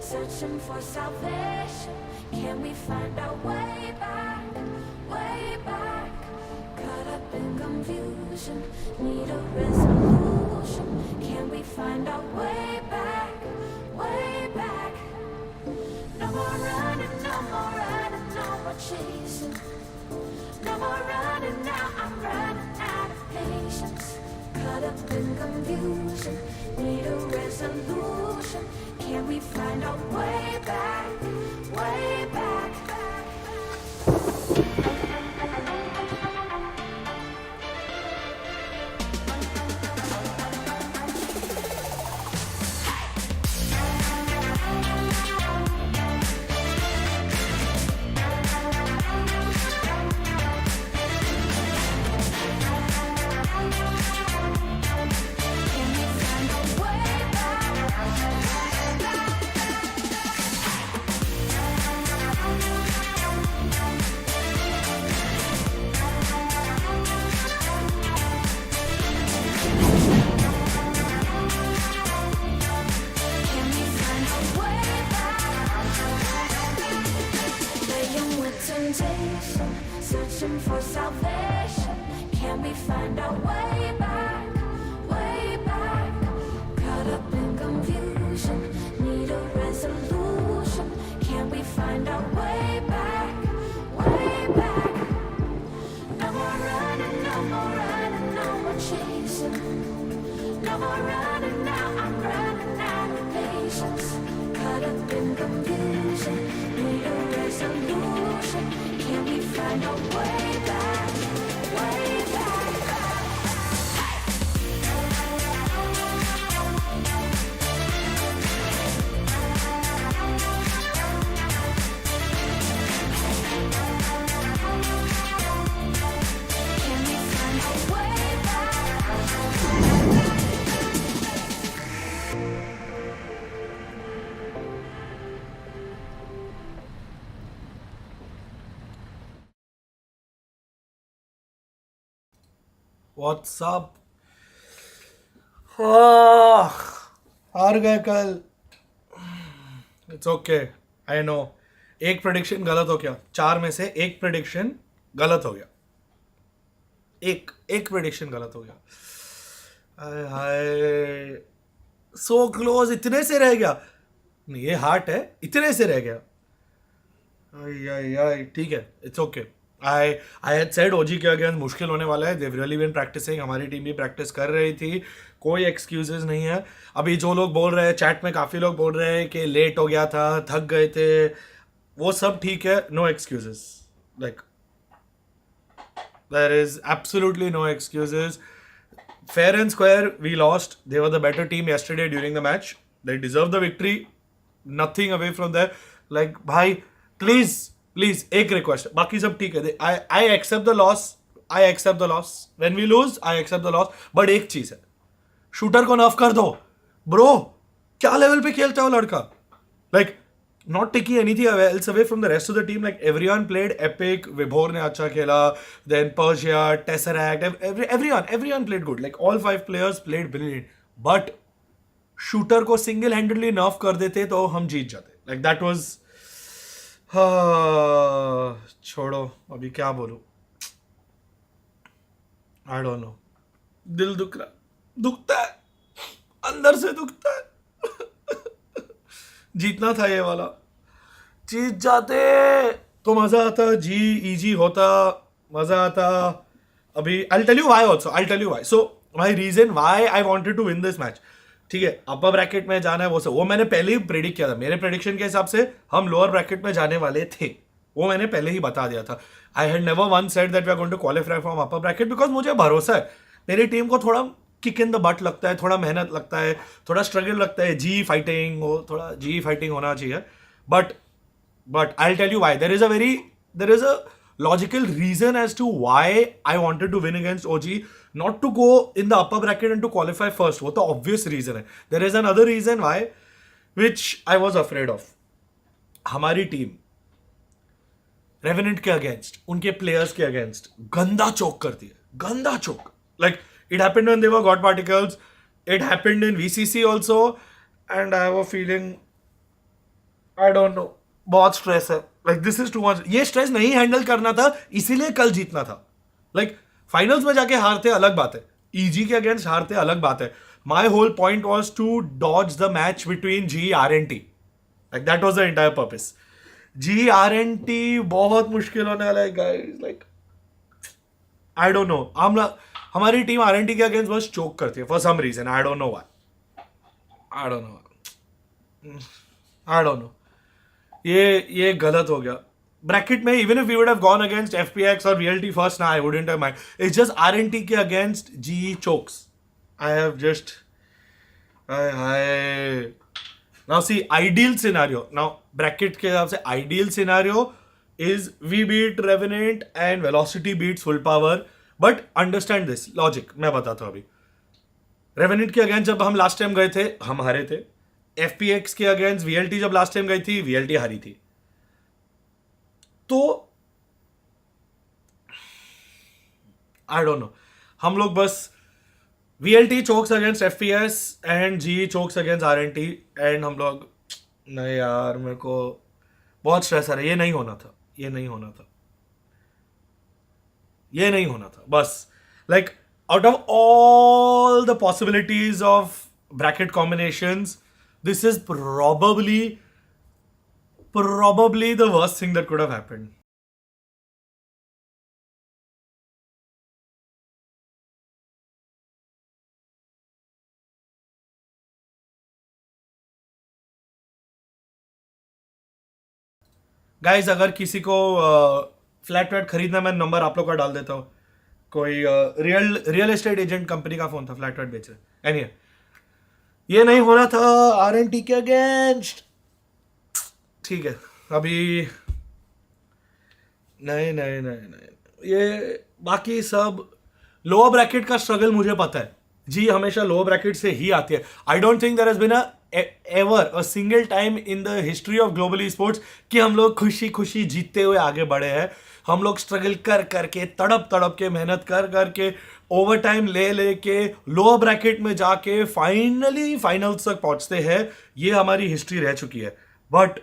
searching for salvation. Can we find our way back, way back? Caught up in confusion, need a resolution. Can we find our way back, way back? No more running, no more running, no more chasing. No more running now, I'm running out of patience. Caught up in confusion, need a resolution. Can we find our way back, way back? Searching for salvation. Can we find our way back, way back? Caught up in confusion, need a resolution. Can we find our way back, way back? No more running, no more running, no more chasing. No more running now, I'm running out of patience. Caught up in confusion, need a resolution. Can we find our way back, way back? Can we find our way back? What's up? Ah, हार गए कल. It's okay, I know. एक prediction गलत हो गया. 4 में से एक प्रेडिक्शन गलत हो गया. एक प्रेडिक्शन गलत हो गया. हाय, सो क्लोज. इतने से रह गया. नहीं, ये हार्ट है. इतने से रह गया. आई ठीक है, it's okay. I had said OG के अगेंस्ट मुश्किल होने वाला है. They've really been practicing. हमारी टीम भी प्रैक्टिस कर रही थी. कोई एक्सक्यूजेस नहीं है. अभी जो लोग बोल रहे हैं, चैट में काफ़ी लोग बोल रहे हैं कि लेट हो गया था, थक गए थे, वो सब ठीक है. No excuses. Like there is absolutely no excuses. Fair and square, we lost. They were the better team yesterday during the match. They deserve the victory. Nothing away from there. Like, bhai, please, एक request. बाकी सब ठीक है. I accept the loss. I accept the loss. When we lose, I accept the loss. But एक चीज है, shooter को enough कर दो. Bro, क्या लेवल पे खेलता है वो लड़का? Like, not taking anything else away from the rest of the team. Like, everyone played epic. Vibhor ne acha khela. Then Persia, Tesseract, everyone played good. Like, all 5 players played brilliant. But shooter को single-handedly nerf कर देते तो हम जीत जाते. Like, that was छोड़ो, अभी क्या बोलूं. I don't know. दिल दुखता है, अंदर से दुखता है. जीतना था ये वाला. जीत जाते तो मजा आता. इजी होता, मजा आता. अभी I'll tell you why. So my reason why I wanted to win this match. ठीक है, अपर ब्रैकेट में जाना है वो मैंने पहले ही प्रेडिक्ट किया था. मेरे प्रेडिक्शन के हिसाब से हम लोअर ब्रैकेट में जाने वाले थे. वो मैंने पहले ही बता दिया था. I had never once said that we are going to qualify from upper bracket, because मुझे भरोसा है मेरी टीम को. थोड़ा किक इन द बट लगता है, थोड़ा मेहनत लगता है, थोड़ा स्ट्रगल लगता है. थोड़ा जी फाइटिंग होना चाहिए. But I tell you why. There is a logical reason as to why I wanted to win against OG, not to go in the upper bracket and to qualify first. वो तो obvious reason है. There is another reason why, which I was afraid of. हमारी team revenant के against, उनके players के against गंदा चोक करती है. गंदा चोक. Like, it happened when they were God Particles. It happened in VCC also. And I have a feeling I don't no, बहुत stress है, like this is too much. ये स्ट्रेस नहीं हैंडल करना था, इसीलिए कल जीतना था. लाइक फाइनल्स में जाके हारते अलग बात है, ईजी के अगेंस्ट हारते अलग बात है. My whole point was to dodge the match between G R N T. Like that was the entire purpose. G R N T बहुत मुश्किल होने वाला है guys. Like I don't know, हमारी टीम आर एन टी के against बस choke करती है for some reason. I don't know why, I don't know, I don't know. ये गलत हो गया. ब्रैकेट में even if we would have gone against FPX और वीएलटी फर्स्ट, ना I wouldn't have mind. It's just RNT के against G chokes. I have just hi. Now see ideal scenario, now bracket के हिसाब से ideal scenario is we beat Revenant and Velocity beats Full Power. But understand this logic, मैं बताता हूँ अभी. Revenant के against जब हम लास्ट टाइम गए थे हम हारे थे. FPX के अगेंस्ट VLT जब लास्ट टाइम गई थी VLT हारी थी. तो आई डोंट नो, हम लोग बस VLT chokes against FPS and G chokes against RNT and हम लोग, नहीं यार मेरे को बहुत स्ट्रेस आ रहा है. ये नहीं होना था, ये नहीं होना था, ये नहीं होना था. बस like out of all the possibilities of bracket combinations, this is probably the worst thing that could have happened. Guys अगर किसी को फ्लैट व्लैट खरीदना, मैं नंबर आप लोग का डाल देता हूँ. कोई रियल एस्टेट एजेंट कंपनी का फोन था, फ्लैट व्लैट बेच रहे. एनीवे, ये नहीं होना था आरएनटी के अगेंस्ट. ठीक है, अभी नहीं नहीं नहीं नहीं, ये बाकी सब लोअर ब्रैकेट का स्ट्रगल मुझे पता है. जी हमेशा लोअर ब्रैकेट से ही आती है. I don't think there has been ever a single time in the history of global esports कि हम लोग खुशी खुशी जीतते हुए आगे बढ़े हैं. हम लोग स्ट्रगल कर करके, तड़प तड़प के, मेहनत कर करके, ओवर टाइम ले लेके, लोअर ब्रैकेट में जाके फाइनली फाइनल्स तक पहुंचते हैं. ये हमारी हिस्ट्री रह चुकी है. बट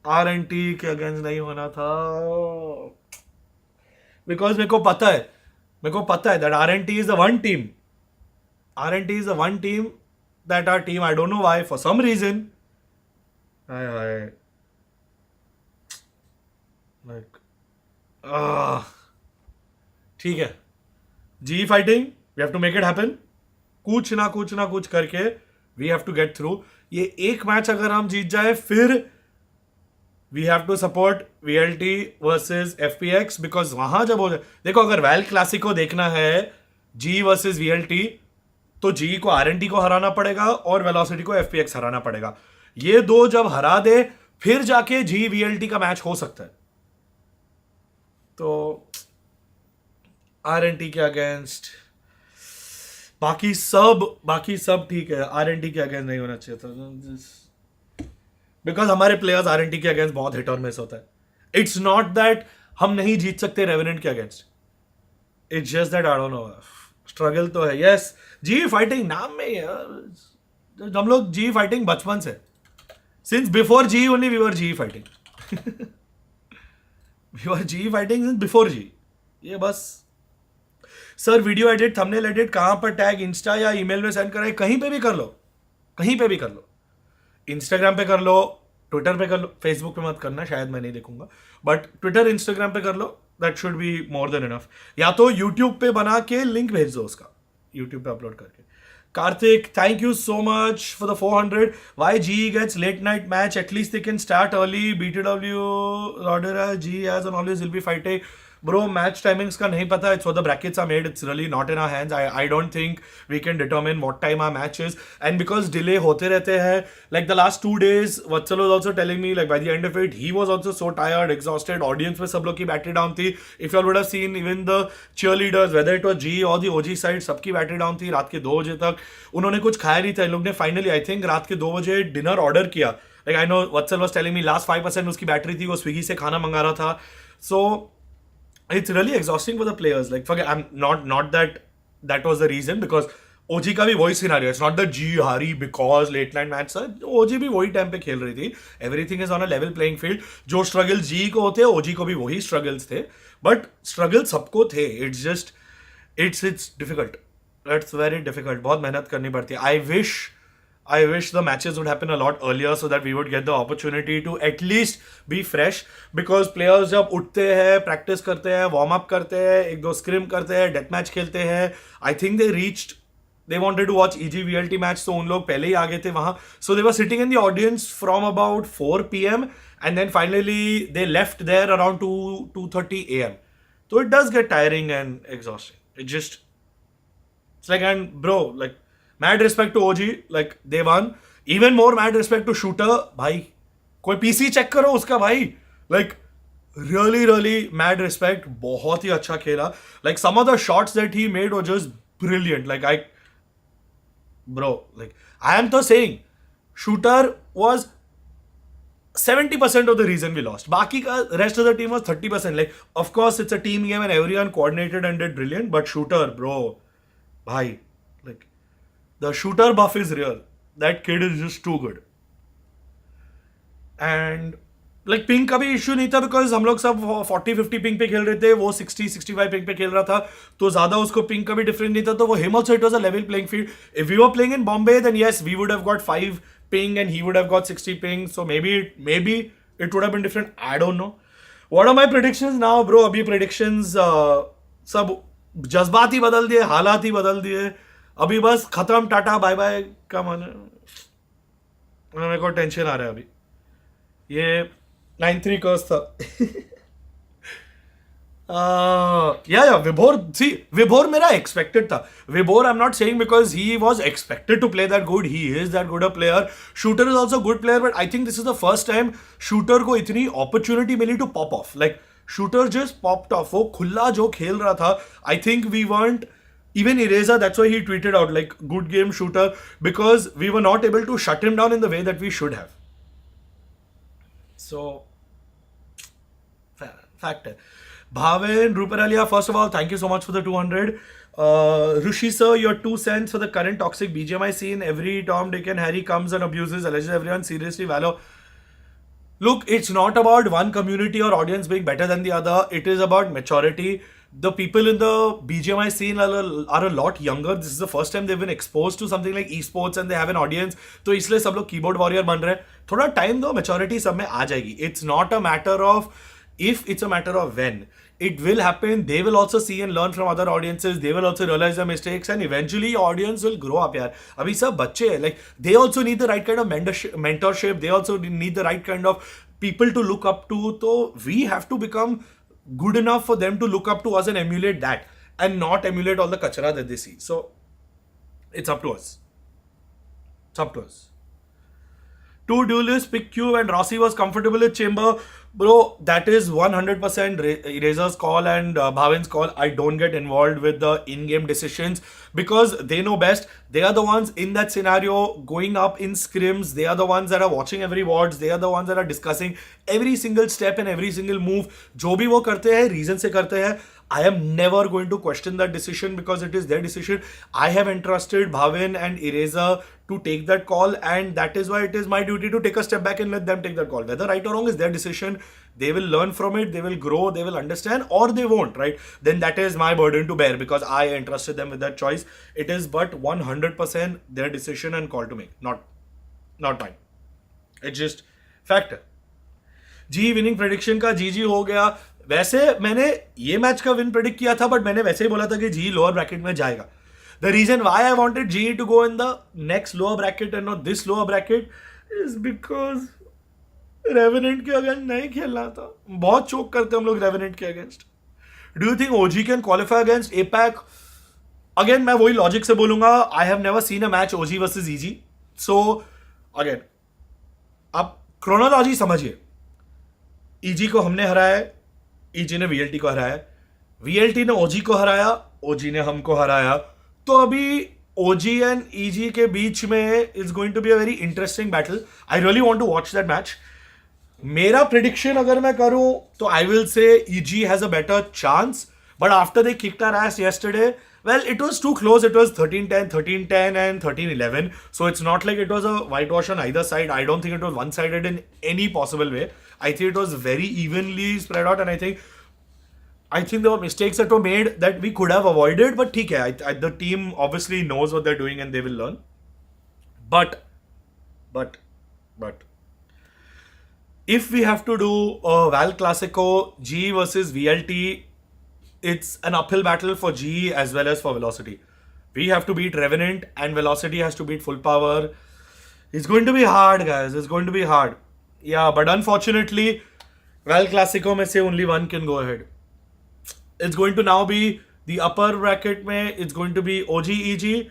आरएनटी के अगेंस्ट नहीं होना था, बिकॉज मेरे को पता है that RNT is the one team. RNT is the one team that our team, I don't know why, for some reason, like, ठीक है, जी fighting, we have to make it happen. कुछ ना कुछ करके we have to get through. ये एक match अगर हम जीत जाए, फिर we have to support VLT versus FPX, because वहां जब हो जाए, देखो अगर वेल क्लासिको देखना है G versus VLT, तो जी को आरएनटी को हराना पड़ेगा और वेलोसिटी को एफपीएक्स हराना पड़ेगा. ये दो जब हरा दे, फिर जाके जी वीएलटी का मैच हो सकता है. तो आरएनटी के अगेंस्ट बाकी सब ठीक है. आरएनटी के अगेंस्ट नहीं होना चाहिए था, बिकॉज हमारे प्लेयर्स आरएनटी के अगेंस्ट बहुत हिट और मिस होता है. इट्स नॉट दैट हम नहीं जीत सकते रेवेनेंट के against, it's just that I don't no, struggle तो है. यस, जी फाइटिंग नाम में यार, हम लोग जी फाइटिंग बचपन से, since before G only we were G fighting. We were G fighting since before G. ये बस sir video edit, thumbnail edit कहां पर टैग इंस्टा या ईमेल में सेंड कराए, कहीं पे भी कर लो, कहीं पे भी कर लो. इंस्टाग्राम पे कर लो, ट्विटर पे कर लो, फेसबुक पे मत करना, शायद मैं नहीं देखूंगा, बट ट्विटर इंस्टाग्राम पे कर लो. That should be more than enough. या तो यूट्यूब पे बना के लिंक भेज दो उसका, यूट्यूब पे अपलोड करके. Karthik, thank you so much for the 400. Why GE gets late night match? At least they can start early. BTW, Rodera, GE as and always will be fighting. Bro, match timings का नहीं पता. It's what the brackets are made. It's really not in our hands. I don't think we can determine what time our match is. And because delay होते रहते हैं, like the last 2 days, Vatsal was also telling me, like by the end of it, he was also so tired, exhausted. Audience में सब लोग की battery down थी. If you all would have seen, even the cheerleaders, whether it was G or the OG side, सबकी battery down थी. रात के 2 बजे तक उन्होंने कुछ खाया नहीं था. इन लोग ने finally, I think, रात के 2 बजे dinner order किया. Like I know Vatsal was telling me last 5% उसकी battery थी, वो Swiggy से खाना मंगा रहा था. So it's really exhausting for the players. Like, forget, I'm not that was the reason, because ओजी का भी वही सिनारियो, इट्स नॉट द जी हारी बिकॉज लेट नाइट मैच था, ओजी भी वही टाइम पे खेल रही थी, everything is on a level playing field. जो स्ट्रगल जी को होते ओजी को भी वही स्ट्रगल्स थे, बट स्ट्रगल सबको थे. It's just it's difficult, it's very difficult, बहुत मेहनत करनी पड़ती है. I wish the matches would happen a lot earlier so that we would get the opportunity to at least be fresh, because players जब उठते हैं, प्रैक्टिस करते हैं, वार्म अप करते हैं, एक दो स्क्रिम करते हैं, डेथ मैच खेलते हैं. I think they wanted to watch EG VLT match, तो उन लोग पहले ही आ गए थे वहाँ. So they were sitting in the audience from about 4 p.m. and then finally they left there around 2:30 a.m. So it does get tiring and exhausting. It's like, and bro, like, mad respect to OG, like they won. Even more mad respect to Shooter, भाई कोई PC check करो उसका भाई, like really mad respect, बहुत ही अच्छा खेला. Like some of the shots that he made were just brilliant. Like I am तो saying Shooter was 70% of the reason we lost. बाकी का rest of the team was 30%. Like of course it's a team game and everyone coordinated and did brilliant, but Shooter, bro, bhai, like the Shooter buff is real. That kid is just too good. And like pink का भी issue नहीं था, because हम लोग सब 40-50 pink पे खेल रहे थे, वो 60-65 पिंक पे खेल रहा था, तो ज्यादा उसको पिंक का भी डिफरेंस नहीं था. तो वो him also it was a level playing field. If we were playing in Bombay then yes we would have got 5 ping and he would have got 60 ping, so maybe it would have been different. I don't know. What are my predictions now, bro? अभी predictions सब जज्बात ही बदल दिए, हालात ही बदल दिए. अभी बस खत्म, टाटा बाय बाय का मन है. मेरे को टेंशन आ रहा है अभी. ये 9-3 कर्स था. Vibhor मेरा expected था. Vibhor I'm not saying because he was expected to play that good. He is that good a player. Shooter is also a good player, but I think this is the first time Shooter को इतनी opportunity milli to pop off. Like Shooter just popped off. वो खुला जो खेल रहा था. I think we weren't, even Eraser, that's why he tweeted out like good game Shooter, because we were not able to shut him down in the way that we should have. So fact है. Bhavin, Ruparalia, first of all, thank you so much for the 200. Rushi sir, your 2 cents for the current toxic BGMI scene. Every Tom, Dick and Harry comes and abuses, alleges everyone. Seriously, Valo. Look, it's not about one community or audience being better than the other. It is about maturity. The people in the BGMI scene are a lot younger. This is the first time they've been exposed to something like esports and they have an audience. तो इसलिए सब लोग keyboard warrior बन रहे हैं. थोड़ा time दो, maturity सब में आ जाएगी. It's not a matter of if, it's a matter of when. It will happen. They will also see and learn from other audiences. They will also realize their mistakes and eventually audience will grow up यार. अभी सब बच्चे हैं. Like they also need the right kind of mentorship. They also need the right kind of people to look up to. So we have to become good enough for them to look up to us and emulate that and not emulate all the kachara that they see. So it's up to us. It's up to us. Two duelists, pick Q, and Rossi was comfortable with Chamber. Bro, that is 100% Eraser's call and Bhavin's call. I don't get involved with the in-game decisions because they know best. They are the ones in that scenario going up in scrims. They are the ones that are watching every wards. They are the ones that are discussing every single step and every single move. जो भी वो करते हैं, reason से करते हैं. I am never going to question that decision because it is their decision. I have entrusted Bhavin and Eraser to take that call, and that is why it is my duty to take a step back and let them take that call. Whether right or wrong is their decision. They will learn from it, they will grow, they will understand, or they won't, right? Then that is my burden to bear because I entrusted them with that choice. It is but 100% their decision and call to make, not mine. It's just factor. G winning prediction का G हो गया. वैसे मैंने ये match का win predict किया था, but मैंने वैसे ही बोला था कि जी लोअर ब्रैकेट में जाएगा. The reason why I wanted G to go in the next lower bracket and not this lower bracket is because Revenant के अगेंस्ट नहीं खेलना था. बहुत चोक करते हम लोग रेवेनेंट के against. Do you think OG can qualify against APAC? Again मैं वही लॉजिक से बोलूंगा. I have never seen a match OG versus easy. So again आप क्रोनोलॉजी समझिए. ईजी को हमने हराया है, ईजी ने वीएलटी को हराया, वीएलटी ने ओजी को हराया, ओजी ने हमको हराया. तो अभी ओजी एंड ईजी के बीच में is going to be a very interesting battle. I really want to watch that match. मेरा प्रिडिक्शन अगर मैं करूं तो I will say EG has a better chance, but after they kicked our ass yesterday Well, it was too close. It was 13-10, 13-10 and 13-11. So it's not like it was a whitewash on either side. I don't think it was one-sided in any possible way. I think it was very evenly spread out, and I think there were mistakes that were made that we could have avoided. But ठीक है, the team obviously knows what they're doing and they will learn. But if we have to do a Val Clasico, G versus VLT, it's an uphill battle for G as well as for Velocity. We have to beat Revenant and Velocity has to beat Full Power. It's going to be hard, guys. It's going to be hard. Yeah, but unfortunately, Val Clasico mein se only one can go ahead. It's going to now be the upper bracket mein, it's going to be OG EG,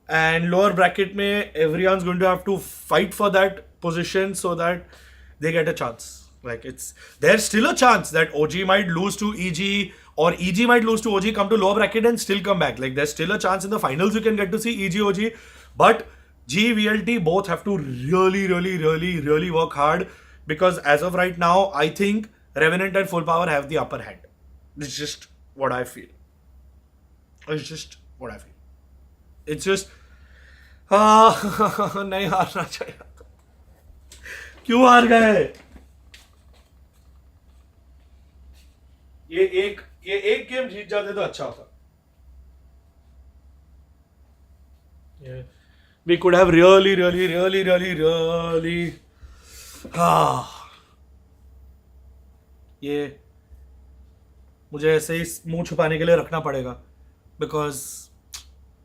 and lower bracket mein, everyone's going to have to fight for that position so that they get a chance. Like, there's still a chance that OG might lose to EG or EG might lose to OG, come to lower bracket and still come back. Like, there's still a chance in the finals you can get to see EG, OG. But G, VLT both have to really work hard, because as of right now, I think Revenant and Full Power have the upper hand. It's just what I feel. It's just नहीं हारना चाहिए. क्यों हार गए? ये एक game जीत जाते तो अच्छा होता. We could have really ये मुझे ऐसे ही मुंह छुपाने के लिए रखना पड़ेगा, बिकॉज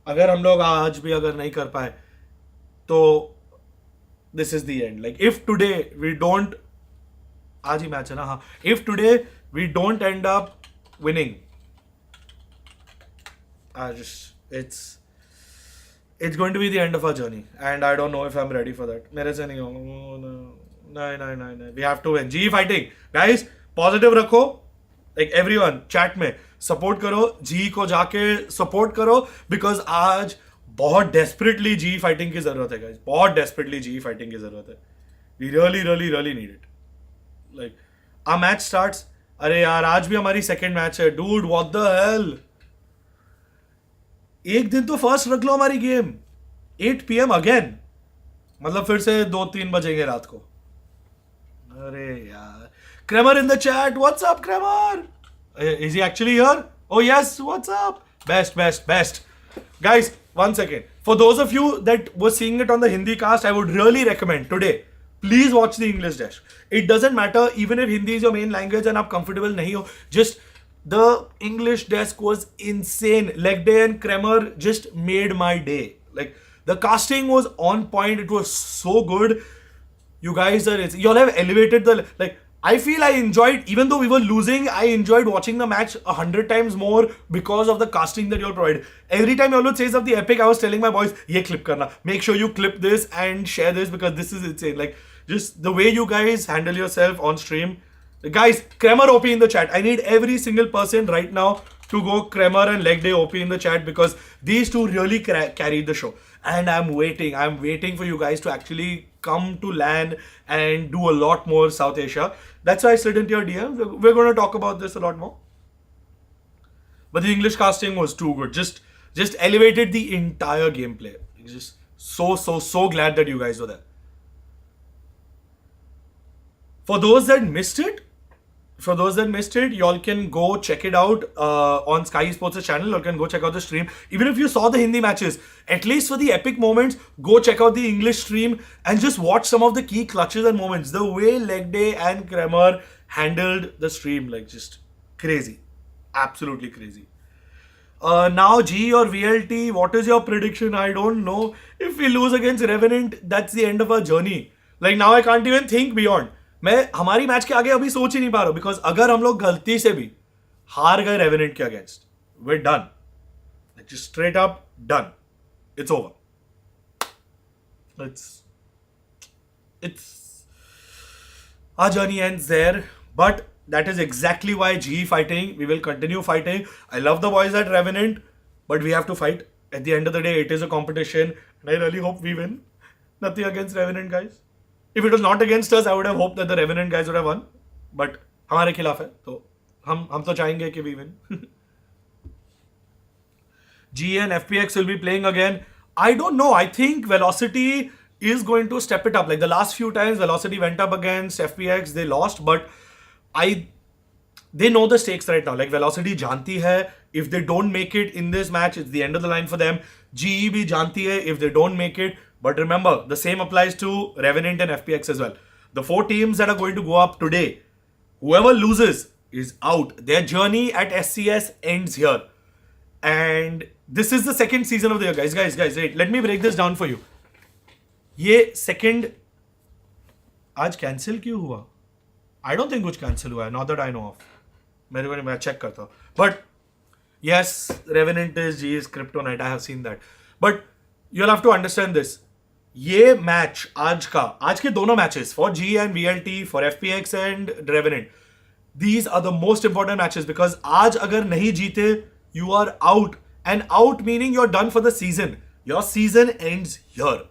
अगर हम लोग आज भी अगर नहीं कर पाए तो this is the end. Like if today we don't, आज ही मैच है ना, हाँ, if today we don't end up winning, it's going to be the end of our journey, and I don't know if I'm ready for that. मेरे से नहीं होगा. नहीं, we have to win. G fighting, guys, positive रखो. Like everyone, chat में support करो, G को जाके support करो, because आज बहुत desperately G fighting की जरूरत है, guys. बहुत desperately G fighting की जरूरत है. We really need it. Like, our match starts. अरे यार, आज भी हमारी second match है. Dude, what the hell? एक दिन तो फर्स्ट रख लो हमारी गेम. 8 PM अगेन, मतलब फिर से 2-3 बजेंगे रात को. अरे यार, Kremer in the chat. What's up, Kremer? Is he actually here? Oh yes, what's up? Best. Guys, 1 second. For those of you that were seeing it on the Hindi cast, I would really recommend today, please watch the English dash. It doesn't matter, even if Hindi is your main language and आप comfortable नहीं हो, just the English desk was insane. Leg day and Kremer just made my day. Like, the casting was on point. It was so good. You guys are, y'all have elevated the, like, I feel I enjoyed, even though we were losing, I enjoyed watching the match 100 times more because of the casting that you all provided. Every time you all would say something epic, I was telling my boys, ye clip karna. Make sure you clip this and share this, because this is insane. Like, just the way you guys handle yourself on stream. Guys, Kremer OP in the chat. I need every single person right now to go Kremer and Leg Day OP in the chat, because these two really carried the show. And I'm waiting for you guys to actually come to LAN and do a lot more South Asia. That's why I slid into your DM. We're going to talk about this a lot more. But the English casting was too good. Just elevated the entire gameplay. Just so glad that you guys were there. For those that missed it, y'all can go check it out on Sky Esports' channel. You can go check out the stream. Even if you saw the Hindi matches, at least for the epic moments, go check out the English stream and just watch some of the key clutches and moments. The way Leg Day and Kremer handled the stream, like, just crazy. Absolutely crazy. Now G or VLT, what is your prediction? I don't know. If we lose against Revenant, that's the end of our journey. Like, now I can't even think beyond. मैं हमारी match के आगे अभी सोच ही नहीं पा रहा हूं, बिकॉज अगर हम लोग गलती से भी हार गए रेवेनेंट के against, we're done. Like, just straight up done. It's over. It's our journey ends there, but that is exactly why G fighting. We will continue fighting. I love the boys at Revenant, but we have to fight. At the end of the day, it is a competition, and I really hope we win. Nothing against Revenant, guys. If it was not against us, I would have hoped that the Revenant guys would have won. But हमारे खिलाफ है, तो हम तो चाहेंगे कि we win. G and FPX will be playing again. I don't know. I think Velocity is going to step it up. Like the last few times, Velocity went up against FPX, they lost, but I they know the stakes right now. Like Velocity janti hai, if they don't make it in this match, it's the end of the line for them. GE bhi janti hai if they don't make it. But remember, the same applies to Revenant and FPX as well. The 4 teams that are going to go up today, whoever loses is out. Their journey at SCS ends here. And this is the second season of the year, guys. Wait, let me break this down for you. ये second आज cancel क्यों हुआ? I don't think कुछ cancel हुआ है, not that I know of. मेरे को मैं check करता हूँ. But yes, Revenant is G is Kryptonite. I have seen that. But you'll have to understand this. ये match आज के दोनों matches for G and VLT, for FPX and Revenant. These are the most important matches because आज अगर नहीं जीते, you are out. And out meaning you're done for the season. Your season ends here.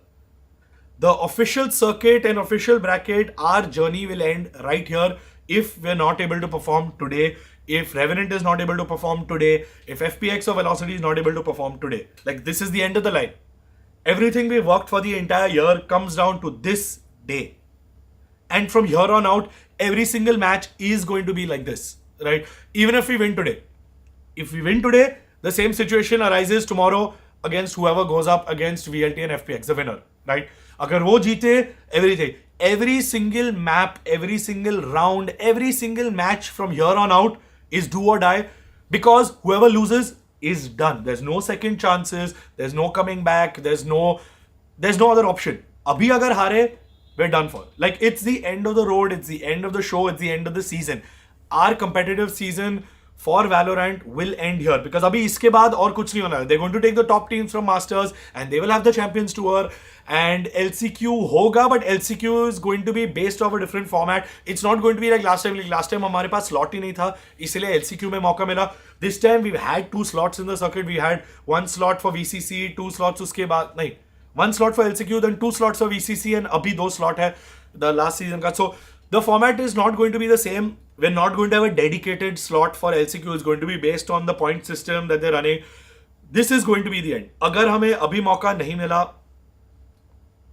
The official circuit and official bracket, our journey will end right here if we're not able to perform today, if Revenant is not able to perform today, if FPX or Velocity is not able to perform today. Like this is the end of the line. Everything we worked for the entire year comes down to this day. And from here on out, every single match is going to be like this, right? Even if we win today. If we win today, the same situation arises tomorrow against whoever goes up against VLT and FPX, the winner, right? अगर वो जीते, everything, every single map, every single round, every single match from here on out is do or die because whoever loses is done. There's no second chances, there's no coming back, there's no other option. अभी अगर हारे, we're done for. Like it's the end of the road, it's the end of the show, it's the end of the season. Our competitive season for Valorant will end here because अभी इसके बाद और कुछ नहीं होना है. They're going to take the top teams from Masters and they will have the Champions Tour and LCQ होगा, but LCQ is going to be based off a different format. It's not going to be like last time. Like last time हमारे पास slot ही नहीं था, इसलिए LCQ में मौका मिला. This time we've had 2 slots in the circuit. We had 1 slot for VCC, 2 slots उसके बाद नहीं, 1 slot for LCQ, then 2 slots for VCC and अभी 2 slot है the last season का. So the format is not going to be the same. We're not going to have a dedicated slot for LCQ. It's going to be based on the point system that they're running. This is going to be the end. अगर हमें अभी मौका नहीं मिला,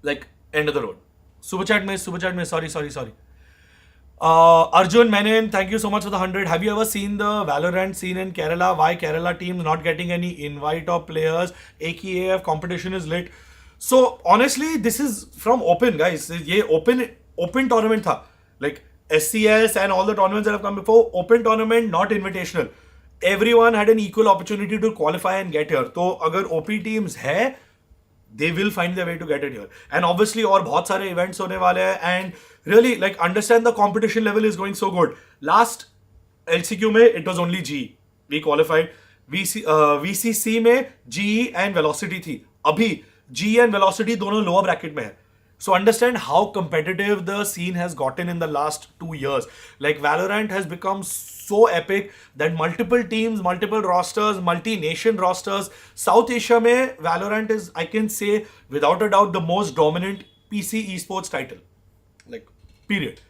like end of the road. Super chat में, sorry. Arjun Menon, thank you so much for the 100. Have you ever seen the Valorant scene in Kerala? Why Kerala teams not getting any invite of players? AKAF competition is lit. So honestly, this is from open, guys. ये open tournament था. Like SCS and all the tournaments that have come before, open tournament, not invitational. Everyone had an equal opportunity to qualify and get here. तो अगर OP teams है, they will find their way to get it here. And obviously और बहुत सारे events होने वाले हैं and really like understand the competition level is going so good. Last LCQ में it was only G. We qualified. VCC में GE and Velocity थी. अभी G and Velocity दोनों lower bracket में है. So understand how competitive the scene has gotten in the last 2 years. Like Valorant has become so epic that multiple teams, multiple rosters, multi-nation rosters. South Asia mein Valorant is, I can say without a doubt, the most dominant PC esports title. Like period.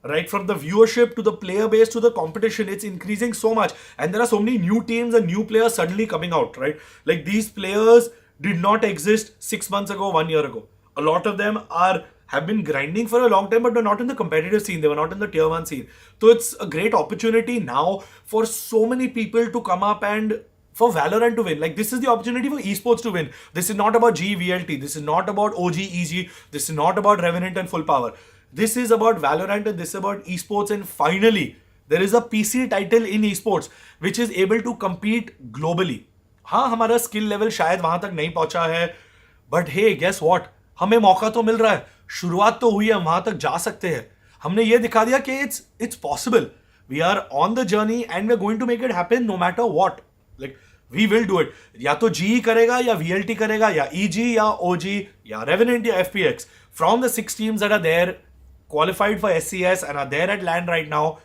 Right from the viewership to the player base to the competition, it's increasing so much. And there are so many new teams and new players suddenly coming out, right? Like these players did not exist 6 months ago, 1 year ago. A lot of them have been grinding for a long time, but they're not in the competitive scene. They were not in the tier 1 scene. So it's a great opportunity now for so many people to come up and for Valorant to win. Like this is the opportunity for esports to win. This is not about GVLT. This is not about OG, EG. This is not about Revenant and Full Power. This is about Valorant and this is about esports. And finally, there is a PC title in esports which is able to compete globally. हाँ, हमारा skill level शायद वहां तक नहीं पहुंचा है. But hey, guess what? हमें मौका तो मिल रहा है, शुरुआत तो हुई है, हम वहां तक जा सकते हैं. हमने ये दिखा दिया कि it's possible. We are on the journey and we're going to make it happen no matter what. Like we will do it. या तो GE करेगा या VLT करेगा या EG या OG या Revenant या FPX. From the 6 teams that are there, qualified for SCS and are there at LAN right now,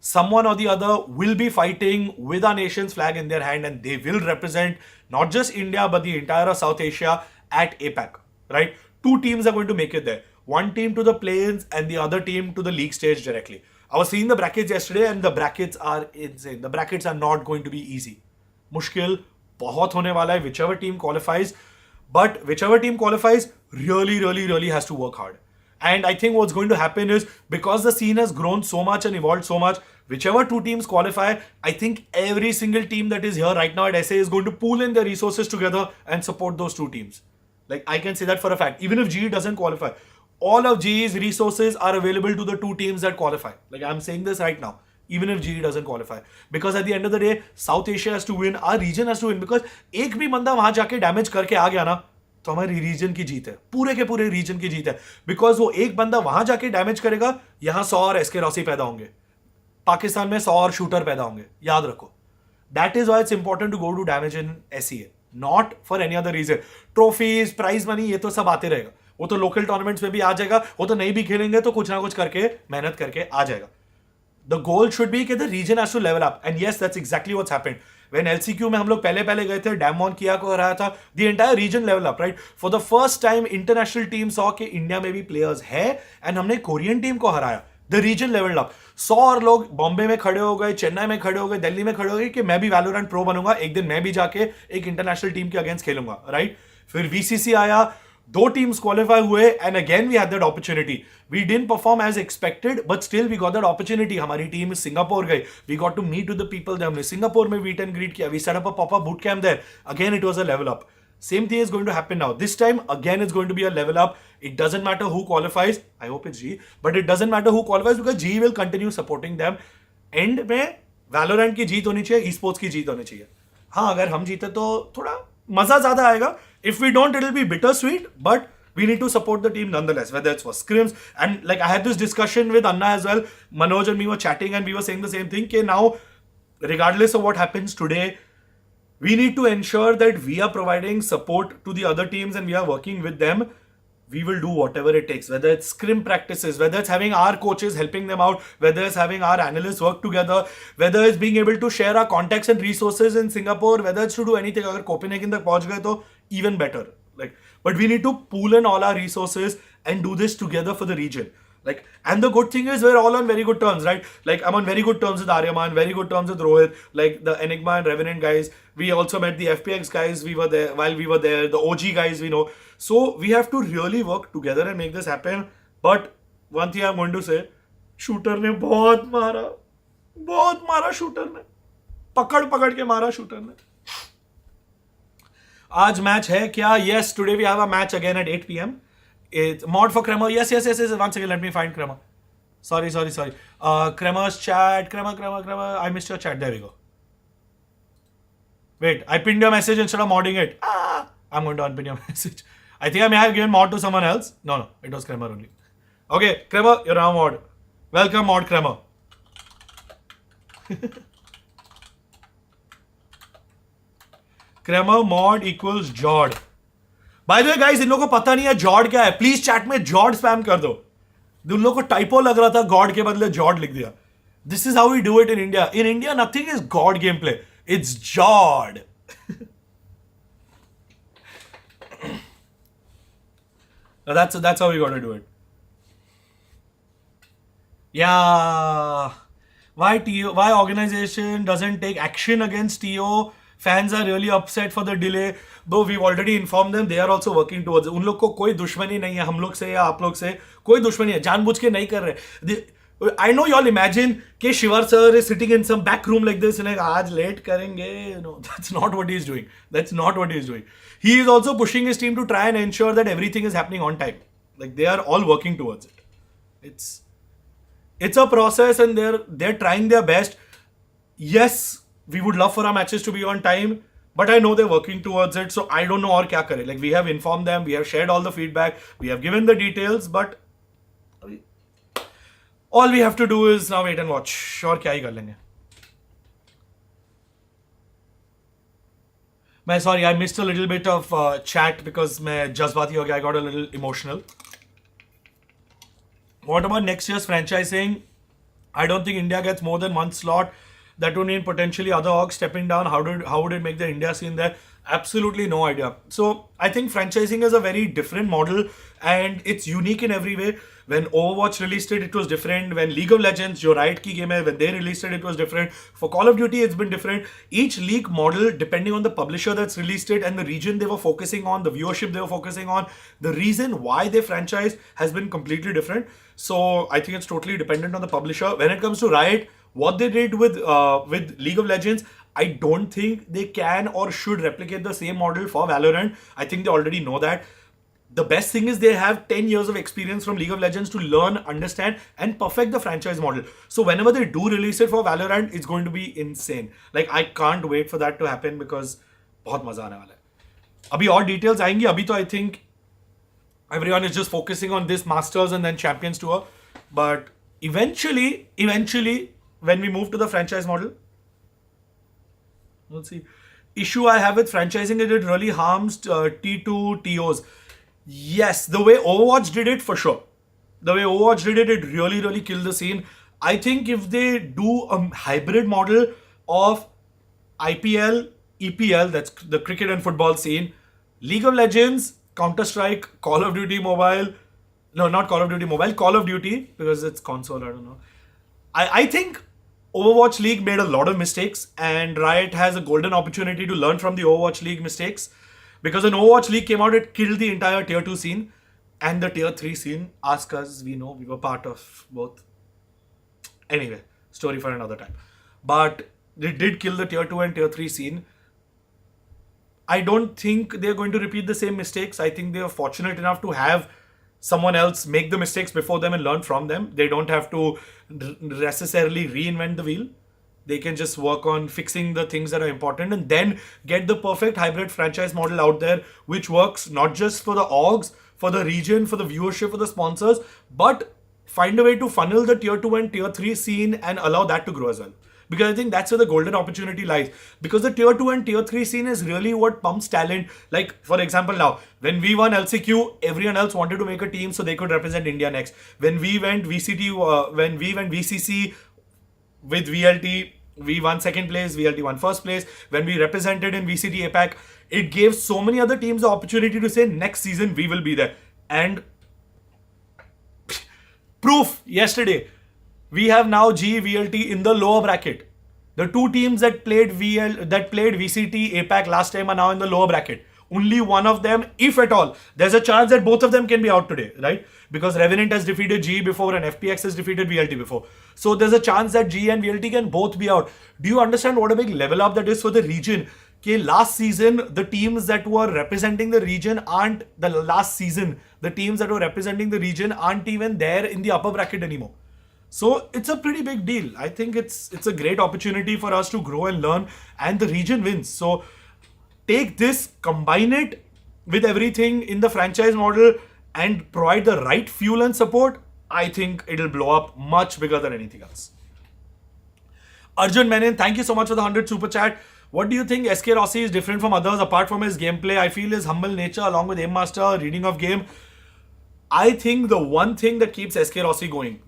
someone or the other will be fighting with our nation's flag in their hand and they will represent not just India but the entire South Asia at APAC. Right? 2 teams are going to make it there. 1 team to the play-ins and the other team to the league stage directly. I was seeing the brackets yesterday and the brackets are insane. The brackets are not going to be easy. Mushkil बहुत होने वाला है, whichever team qualifies. But whichever team qualifies really has to work hard. And I think what's going to happen is, because the scene has grown so much and evolved so much, whichever two teams qualify, I think every single team that is here right now at SA is going to pool in their resources together and support those two teams. Like, I can say that for a fact. Even if GE doesn't qualify, all of GE's resources are available to the two teams that qualify. Like, I'm saying this right now. Even if GE doesn't qualify. Because at the end of the day, South Asia has to win, our region has to win. Because एक भी बंदा वहां जाके damage करके आ गया ना, तो हमारी रीजन की जीत है, पूरे के पूरे रीजन की जीत है. बिकॉज वो एक बंदा वहां जाके डैमेज करेगा, यहां 100 और एसके रॉसी पैदा होंगे, पाकिस्तान में 100 और शूटर पैदा होंगे. याद रखो, that is why it's important to go to damage in SCA, not for any other reason. Trophies, prize money, ये तो सब आते रहेगा. वो तो लोकल टूर्नामेंट्स में भी आ जाएगा. वो तो नहीं भी खेलेंगे तो कुछ ना कुछ करके मेहनत करके आ जाएगा. The goal should be कि the region has to level up. And yes, that's exactly what's happened. When LCQ में हम लोग पहले गए थे, डैमॉन किया को हराया था, the entire region level up, right? For the first time, international team saw कि इंडिया में भी players है, and हमने कोरियन टीम को हराया. The region leveled up. 100 और लोग बॉम्बे में खड़े हो गए, चेन्नई में खड़े हो गए, दिल्ली में खड़े हो गए कि मैं भी वैलोरेंट प्रो बनूंगा, एक दिन मैं भी जाके एक इंटरनेशनल टीम के अगेंस्ट खेलूंगा, राइट? फिर VCC आया, 2 teams qualify हुए, and again we had that opportunity. We didn't perform as expected, but still we got that opportunity. हमारी टीम सिंगापुर गई, we got to meet with the people there. हमने Singapore में meet and greet किया, we set up a pop-up boot camp there. Again it was a level up. Same thing is going to happen now. This time again it's going to be a level up. It doesn't matter who qualifies. I hope it's G, but it doesn't matter who qualifies because G will continue supporting them. End में Valorant की जीत होनी चाहिए, esports की जीत होनी चाहिए. हाँ, अगर हम जीते तो थोड़ा मजा ज्यादा आएगा. If we don't, it'll be bittersweet, but we need to support the team nonetheless, whether it's for scrims. And like, I had this discussion with Anna as well. Manoj and me were chatting and we were saying the same thing. Now, regardless of what happens today, we need to ensure that we are providing support to the other teams and we are working with them. We will do whatever it takes, whether it's scrim practices, whether it's having our coaches helping them out, whether it's having our analysts work together, whether it's being able to share our contacts and resources in Singapore, whether it's to do anything. अगर Copenhagen तक पहुंच गए तो even better. Like, but we need to pool in all our resources and do this together for the region. Like, and the good thing is we're all on very good terms, right? Like, I'm on very good terms with Aryaman, very good terms with Rohit, like the Enigma and Revenant guys. We also met the FPX guys. We were there while we were there. The OG guys we know. So we have to really work together and make this happen. But one thing I'm going to say, shooter ने बहुत मारा shooter ने, पकड़ के मारा shooter ने. आज match है क्या? Yes, today we have a match again at 8 p.m. It's mod for Kremer. Yes. 1 second, let me find Kremer. Sorry. Kremer's chat. Kremer. I missed your chat. There we go. Wait, I pinned your message instead of modding it. I'm going to unpin your message. I think I may have given mod to someone else. No, it was Kremer only. Okay, Kremer, you're now mod. Welcome, mod Kremer. Kremer mod equals Jord. By the way, guys, इन लोगों को पता नहीं है जॉर्ड क्या है. Please chat में जॉर्ड spam कर दो. उन लोगों को टाइपो लग रहा था, गॉड के बदले जॉर्ड लिख दिया. This is how we do it in India. In India nothing is god game play. It's जॉर्ड. That's how we got to do it. Yeah. Why organization doesn't take action against TO? Fans are really upset for the delay. Though we've already informed them, they are also working towards it. उन लोग को कोई दुश्मनी नहीं है हम लोग से या आप लोग से. कोई दुश्मनी है. जानबूझ के नहीं कर रहे. I know you all imagine कि शिवर sir is sitting in some back room like this and like आज late करेंगे. No, that's not what he's doing. He is also pushing his team to try and ensure that everything is happening on time. Like, they are all working towards it. It's a process and they're trying their best. Yes, we would love for our matches to be on time, but I know they're working towards it, so I don't know और क्या करें. Like, we have informed them, we have shared all the feedback, we have given the details, but all we have to do is now wait and watch. और क्या ही कर लेंगे. Sorry, I missed a little bit of chat because मैं जज्बाती हो गया. I got a little emotional. What about next year's franchising? I don't think India gets more than one slot. That would mean potentially other orgs stepping down. How would it make the India scene there? Absolutely no idea. So I think franchising is a very different model and it's unique in every way. When Overwatch released it, it was different. When League of Legends, जो Riot की game है, when they released it, it was different. For Call of Duty, it's been different. Each league model, depending on the publisher that's released it and the region they were focusing on, the viewership they were focusing on, the reason why they franchise has been completely different. So I think it's totally dependent on the publisher. When it comes to Riot, what they did with League of Legends, I don't think they can or should replicate the same model for Valorant. I think they already know that. The best thing is they have 10 years of experience from League of Legends to learn, understand, and perfect the franchise model. So whenever they do release it for Valorant, it's going to be insane. Like, I can't wait for that to happen because बहुत मजा आने वाला है. अभी और details आएंगी. अभी तो I think everyone is just focusing on this Masters and then Champions Tour. But eventually, when we move to the franchise model, let's see. Issue I have with franchising is it really harms T2 TOs. Yes, the way Overwatch did it, for sure. The way Overwatch did it, it really, really killed the scene. I think if they do a hybrid model of IPL, EPL, that's the cricket and football scene, League of Legends, Counter-Strike, Call of Duty Mobile, no, not Call of Duty Mobile, Call of Duty, because it's console, I don't know. I think Overwatch League made a lot of mistakes and Riot has a golden opportunity to learn from the Overwatch League mistakes. Because when Overwatch League came out, it killed the entire Tier 2 scene and the Tier 3 scene. Ask us, we know, we were part of both. Anyway, story for another time. But they did kill the Tier 2 and Tier 3 scene. I don't think they're going to repeat the same mistakes. I think they are fortunate enough to have someone else make the mistakes before them and learn from them. They don't have to necessarily reinvent the wheel. They can just work on fixing the things that are important and then get the perfect hybrid franchise model out there, which works not just for the orgs, for the region, for the viewership, for the sponsors, but find a way to funnel the Tier 2 and Tier 3 scene and allow that to grow as well. Because I think that's where the golden opportunity lies. Because the Tier 2 and Tier 3 scene is really what pumps talent. Like, for example, now, when we won LCQ, everyone else wanted to make a team so they could represent India next. When we went VCC with VLT, we won second place, VLT won first place. When we represented in VCT APAC, it gave so many other teams the opportunity to say, next season we will be there. And proof, yesterday, we have now GE VLT in the lower bracket. The two teams that played VCT APAC last time are now in the lower bracket. Only one of them, if at all, there's a chance that both of them can be out today, right? Because Revenant has defeated GE before and FPX has defeated VLT before. So there's a chance that GE and VLT can both be out. Do you understand what a big level up that is for the region? Okay, last season, the teams that were representing the region aren't even there in the upper bracket anymore. So it's a pretty big deal. I think it's a great opportunity for us to grow and learn, and the region wins. So take this, combine it with everything in the franchise model and provide the right fuel and support. I think it'll blow up much bigger than anything else. Arjun Menon, thank you so much for the 100 super chat. What do you think SK Rossi is different from others apart from his gameplay? I feel his humble nature along with aim master, reading of game. I think the one thing that keeps SK Rossi going,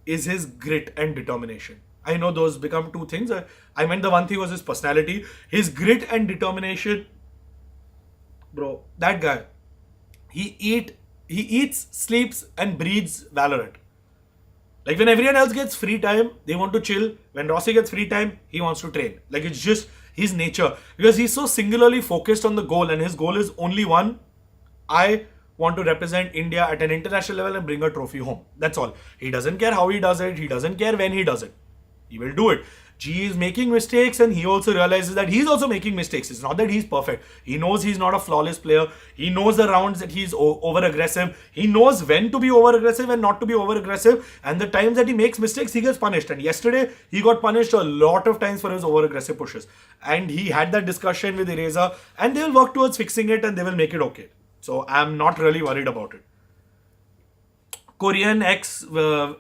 is his grit and determination. I know those become two things. I meant the one thing was his personality. His grit and determination, bro, that guy, he eats, sleeps and breathes Valorant. Like when everyone else gets free time, they want to chill. When Rossi gets free time, he wants to train. Like it's just his nature. Because he's so singularly focused on the goal and his goal is only one. I want to represent India at an international level and bring a trophy home. That's all. He doesn't care how he does it. He doesn't care when he does it. He will do it. G is making mistakes and he also realizes that he's also making mistakes. It's not that he's perfect. He knows he's not a flawless player. He knows the rounds that he's over-aggressive. He knows when to be over-aggressive and not to be over-aggressive. And the times that he makes mistakes, he gets punished. And yesterday, he got punished a lot of times for his over-aggressive pushes. And he had that discussion with Ereza and they will work towards fixing it and they will make it okay. So I'm not really worried about it. Korean X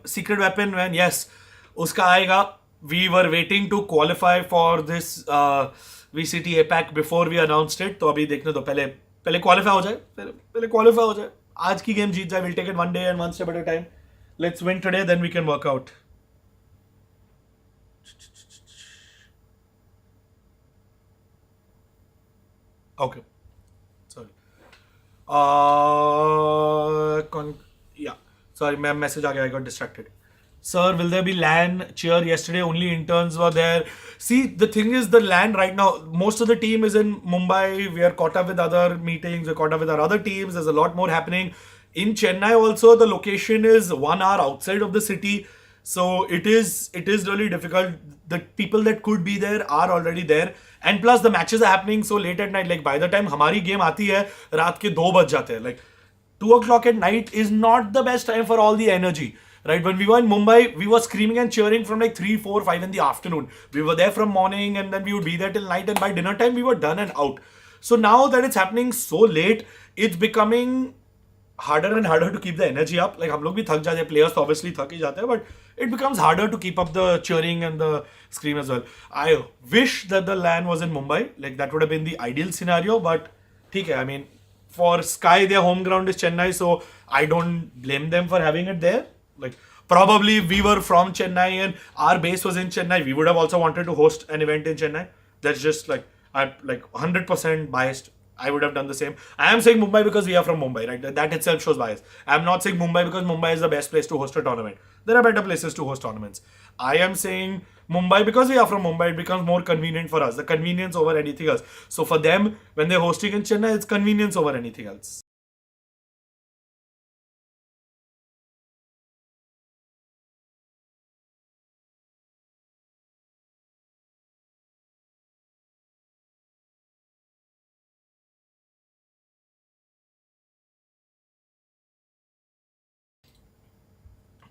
secret weapon, when yes, uska aayega. We were waiting to qualify for this VCT APAC before we announced it. तो अभी देखने दो, पहले qualify हो जाए, पहले qualify हो जाए. आज की game जीत जाए. We'll take it one day and one step at a time. Let's win today, then we can work out. Okay. Sorry. Yeah. Sorry, message aa gaya. I got distracted. Sir, will there be LAN cheer? Yesterday only interns were there. See, the thing is, the LAN right now, most of the team is in Mumbai. We are caught up with other meetings. We're caught up with our other teams. There's a lot more happening. In Chennai also, the location is 1 hour outside of the city. So it is really difficult. The people that could be there are already there. And plus the matches are happening so late at night. Like by the time हमारी game आती है, रात के 2 बज जाते हैं. Like 2 o'clock at night is not the best time for all the energy. Right, when we were in Mumbai, we were screaming and cheering from like 3, 4, 5 in the afternoon. We were there from morning and then we would be there till night, and by dinner time we were done and out. So now that it's happening so late, it's becoming harder and harder to keep the energy up. Like हम लोग भी थक जाते हैं, players तो obviously थक ही जाते हैं, but it becomes harder to keep up the cheering and the scream as well. I wish that the LAN was in Mumbai. Like that would have been the ideal scenario, but ठीक है, I mean, for Sky, their home ground is Chennai, so I don't blame them for having it there. Like probably if we were from Chennai and our base was in Chennai, we would have also wanted to host an event in Chennai. That's just like I'm like 100% biased. I would have done the same. I am saying Mumbai because we are from Mumbai, right? That itself shows bias. I'm not saying Mumbai because Mumbai is the best place to host a tournament. There are better places to host tournaments. I am saying Mumbai because we are from Mumbai. It becomes more convenient for us. The convenience over anything else. So for them, when they're hosting in Chennai, it's convenience over anything else.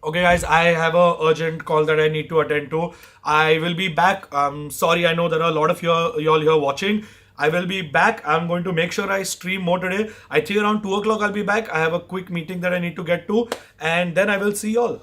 Okay, guys, I have a urgent call that I need to attend to. I will be back. Sorry, I know there are a lot of y'all here watching. I will be back. I'm going to make sure I stream more today. I think around 2 o'clock I'll be back. I have a quick meeting that I need to get to, and then I will see y'all.